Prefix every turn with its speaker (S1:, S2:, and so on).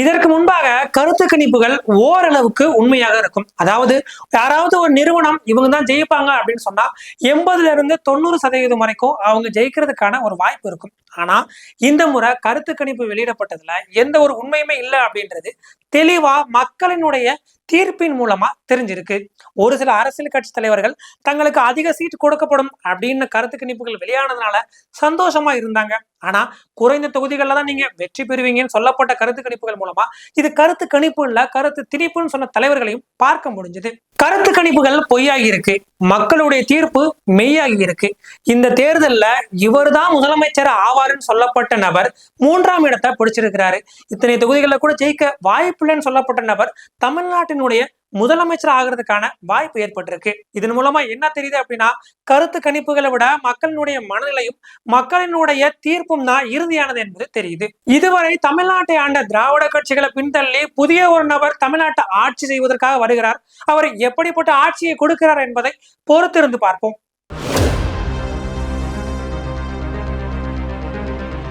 S1: இதற்கு முன்பாக கருத்து கணிப்புகள் ஓரளவுக்கு உண்மையாக இருக்கும். அதாவது யாராவது ஒரு நிறுவனம் இவங்க தான் ஜெயிப்பாங்க அப்படின்னு சொன்னா 80% வரைக்கும் அவங்க ஜெயிக்கிறதுக்கான ஒரு வாய்ப்பு இருக்கும். ஆனா இந்த முறை கருத்து கணிப்பு வெளியிடப்பட்டதுல எந்த ஒரு உண்மையுமே இல்லை அப்படின்றது தெளிவா மக்களினுடைய தீர்ப்பின் மூலமா தெரிஞ்சிருக்கு. ஒரு சில அரசியல் கட்சி தலைவர்கள் தங்களுக்கு அதிக சீட் கொடுக்கப்படும் அப்படின்னு கருத்து கணிப்புகள் வெளியானதுனால சந்தோஷமா இருந்தாங்க. ஆனா குறைந்த தொகுதிகளில் தான் நீங்க வெற்றி பெறுவீங்கன்னு சொல்லப்பட்ட கருத்து கணிப்புகள் மூலமா இது கருத்து கணிப்பு இல்ல கருத்து திணிப்புன்னு சொன்ன தலைவர்களையும் பார்க்க முடிஞ்சது. கருத்து கணிப்புகள் பொய்யாகி இருக்கு, மக்களுடைய தீர்ப்பு மெய்யாகி இருக்கு. இந்த தேர்தல்ல இவர் தான் முதலமைச்சர் ஆவாருன்னு சொல்லப்பட்ட நபர் 3ஆம் இடத்தை பிடிச்சிருக்கிறாரு. இத்தனை தொகுதிகளில் கூட ஜெயிக்க வாய்ப்பில்லைன்னு சொல்லப்பட்ட நபர் தமிழ்நாட்டினுடைய முதலமைச்சர் ஆகிறதுக்கான வாய்ப்பு ஏற்பட்டிருக்கு. இதன் மூலமா என்ன தெரியுது அப்படின்னா, கருத்து கணிப்புகளை விட மக்களினுடைய மனநிலையும் மக்களினுடைய தீர்ப்பும் தான் இறுதியானது என்பது தெரியுது. இதுவரை தமிழ்நாட்டை ஆண்ட திராவிட கட்சிகளை பின்தள்ளி புதிய ஒரு நபர் தமிழ்நாட்டை ஆட்சி செய்வதற்காக வருகிறார். அவர் எப்படிப்பட்ட ஆட்சியை கொடுக்கிறார் என்பதை பொறுத்திருந்து பார்ப்போம்.